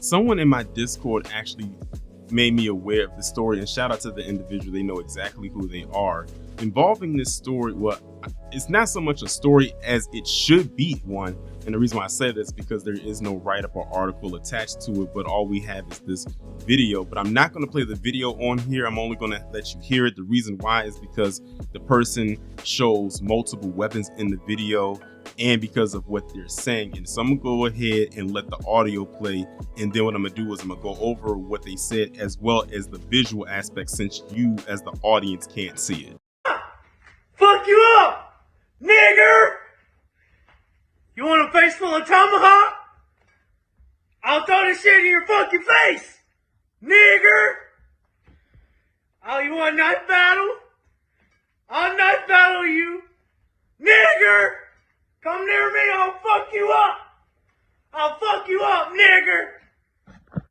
Someone in my Discord actually made me aware of the story, and shout out to the individual. They know exactly who they are. Involving this story, well, it's not so much a story as it should be one. And the reason why I say this is because there is no write-up or article attached to it, but all we have is this video. But I'm not going to play the video on here. I'm only going to let you hear it. The reason why is because the person shows multiple weapons in the video and because of what they're saying. And so I'm gonna go ahead and let the audio play, and then what I'm gonna do is I'm gonna go over what they said as well as the visual aspect, since you as the audience can't see it. Fuck you up, nigger! You want a face full of tomahawk? I'll throw this shit in your fucking face, nigger! Oh, you want a knife battle? I'll knife battle you, nigger! Come near me, I'll fuck you up! I'll fuck you up, nigger!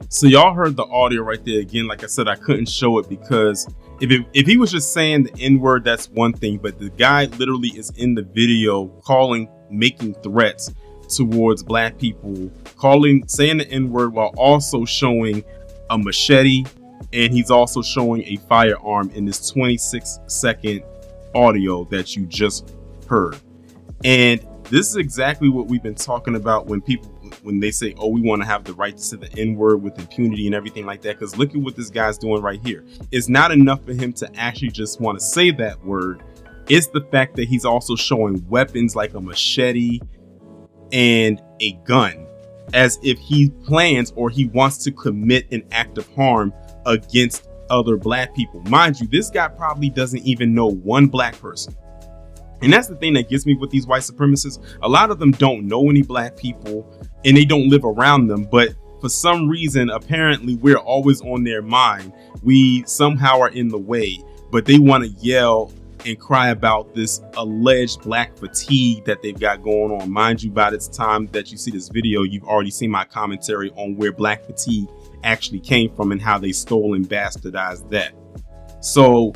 So y'all heard the audio right there. Again, like I said, I couldn't show it because if he was just saying the N-word, that's one thing. But the guy literally is in the video making threats towards black people, saying the N-word while also showing a machete, and he's also showing a firearm in this 26-second audio that you just heard. And this is exactly what we've been talking about when they say, oh, we want to have the right to say the N-word with impunity and everything like that. Because look at what this guy's doing right here. It's not enough for him to actually just want to say that word. It's the fact that he's also showing weapons like a machete and a gun, as if he plans or he wants to commit an act of harm against other black people. Mind you, this guy probably doesn't even know one black person. And that's the thing that gets me with these white supremacists. A lot of them don't know any black people and they don't live around them. But for some reason, apparently we're always on their mind. We somehow are in the way, but they want to yell and cry about this alleged black fatigue that they've got going on. Mind you, by the time that you see this video, you've already seen my commentary on where black fatigue actually came from and how they stole and bastardized that. So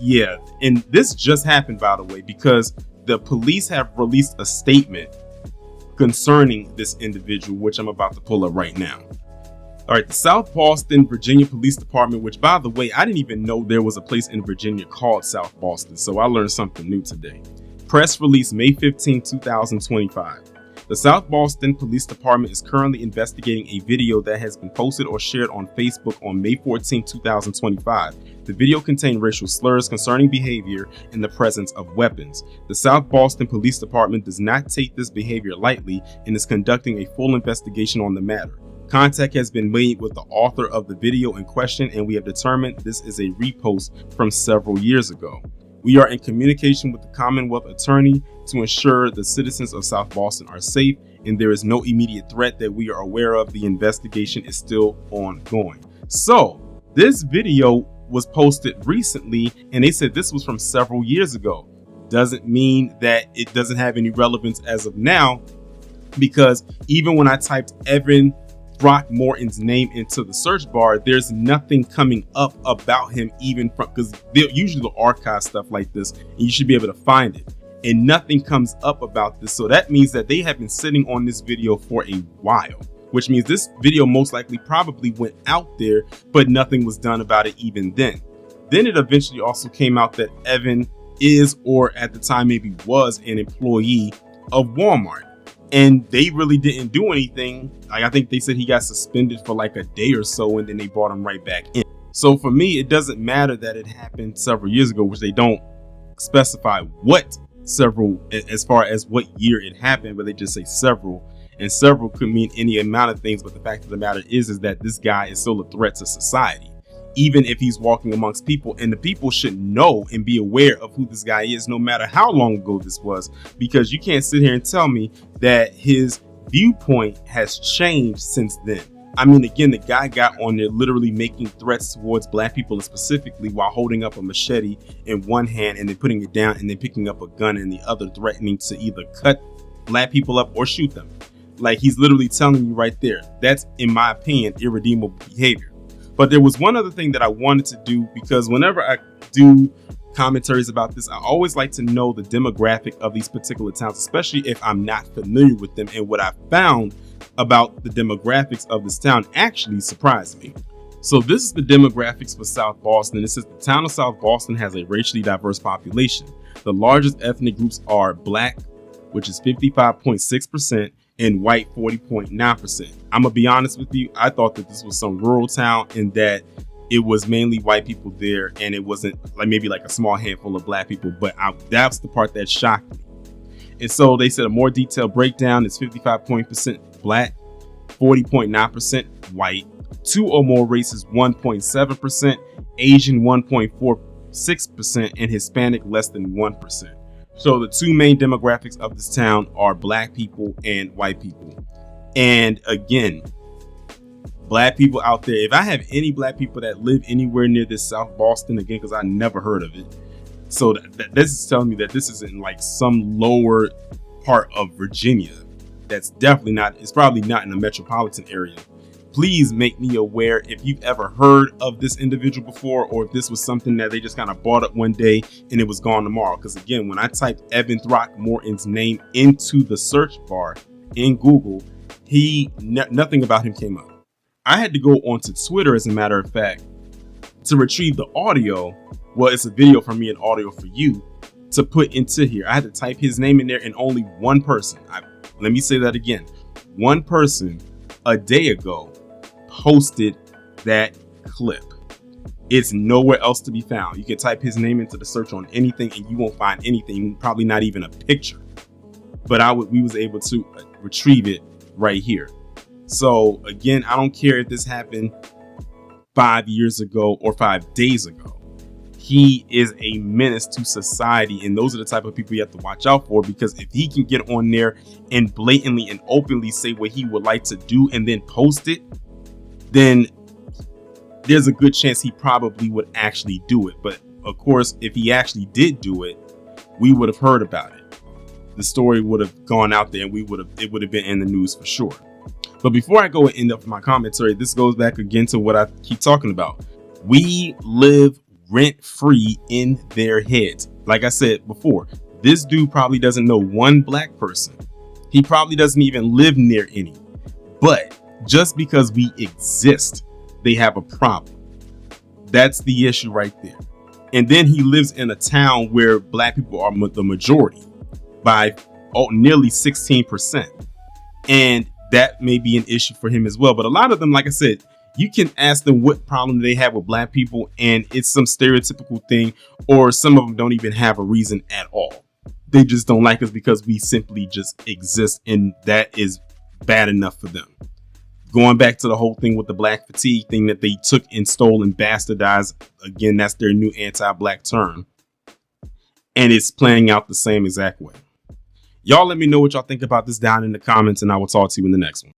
yeah, and this just happened, by the way, because the police have released a statement concerning this individual, which I'm about to pull up right now. All right, the South Boston, Virginia Police Department, which, by the way, I didn't even know there was a place in Virginia called South Boston, so I learned something new today. Press release May 15, 2025. The South Boston Police Department is currently investigating a video that has been posted or shared on Facebook on May 14, 2025. The video contained racial slurs concerning behavior in the presence of weapons. The South Boston Police Department does not take this behavior lightly and is conducting a full investigation on the matter. Contact has been made with the author of the video in question, and we have determined this is a repost from several years ago. We are in communication with the Commonwealth Attorney to ensure the citizens of South Boston are safe, and there is no immediate threat that we are aware of. The investigation is still ongoing. So this video was posted recently, and they said this was from several years ago. Doesn't mean that it doesn't have any relevance as of now, because even when I typed Evan Throckmorton's name into the search bar, there's nothing coming up about him, even from, because they'll usually archive stuff like this and you should be able to find it, and nothing comes up about this. So that means that they have been sitting on this video for a while, which means this video most likely probably went out there, but nothing was done about it even then. Then it eventually also came out that Evan is, or at the time maybe was, an employee of Walmart. And they really didn't do anything. Like, I think they said he got suspended for like a day or so, and then they brought him right back in. So for me, it doesn't matter that it happened several years ago, which they don't specify what several, as far as what year it happened, but they just say several. And several could mean any amount of things. But the fact of the matter is that this guy is still a threat to society, even if he's walking amongst people, and the people should know and be aware of who this guy is, no matter how long ago this was, because you can't sit here and tell me that his viewpoint has changed since then. I mean, again, the guy got on there literally making threats towards black people, and specifically while holding up a machete in one hand and then putting it down and then picking up a gun in the other, threatening to either cut black people up or shoot them. Like, he's literally telling you right there. That's, in my opinion, irredeemable behavior. But there was one other thing that I wanted to do, because whenever I do commentaries about this, I always like to know the demographic of these particular towns, especially if I'm not familiar with them. And what I found about the demographics of this town actually surprised me. So this is the demographics for South Boston. It says the town of South Boston has a racially diverse population. The largest ethnic groups are Black, which is 55.6%, and white, 40.9%. I'm gonna be honest with you, I thought that this was some rural town and that it was mainly white people there, and it wasn't like maybe like a small handful of Black people, but that's the part that shocked me. And so they said a more detailed breakdown is 55% Black, 40.9% white, 2 or more races 1.7%, Asian 1.46%, and Hispanic less than 1%. So the two main demographics of this town are Black people and white people. And again, Black people out there, if I have any Black people that live anywhere near this South Boston, again, because I never heard of it. So this is telling me that this is in like some lower part of Virginia. That's definitely not, it's probably not in a metropolitan area. Please make me aware if you've ever heard of this individual before, or if this was something that they just kind of bought up one day and it was gone tomorrow. Because again, when I typed Evan Throckmorton's name into the search bar in Google, nothing about him came up. I had to go onto Twitter, as a matter of fact, to retrieve the audio. Well, it's a video from me and audio for you to put into here. I had to type his name in there, and only one person, let me say that again, one person a day ago posted that clip. It's nowhere else to be found. You can type his name into the search on anything and you won't find anything, probably not even a picture. But we was able to retrieve it right here. So again, I don't care if this happened 5 years ago or 5 days ago. He is a menace to society, and those are the type of people you have to watch out for, because if he can get on there and blatantly and openly say what he would like to do and then post it, then there's a good chance he probably would actually do it. But of course, if he actually did do it, we would have heard about it. The story would have gone out there and it would have been in the news for sure. But before I go and end up my commentary, this goes back again to what I keep talking about. We live rent-free in their heads. Like I said before, this dude probably doesn't know one Black person. He probably doesn't even live near any. But just because we exist, they have a problem. That's the issue right there. And then he lives in a town where Black people are the majority by nearly 16%. And that may be an issue for him as well. But a lot of them, like I said, you can ask them what problem they have with Black people, and it's some stereotypical thing, or some of them don't even have a reason at all. They just don't like us because we simply just exist, and that is bad enough for them. Going back to the whole thing with the Black fatigue thing that they took and stole and bastardized, again, that's their new anti-Black term. And it's playing out the same exact way. Y'all let me know what y'all think about this down in the comments, and I will talk to you in the next one.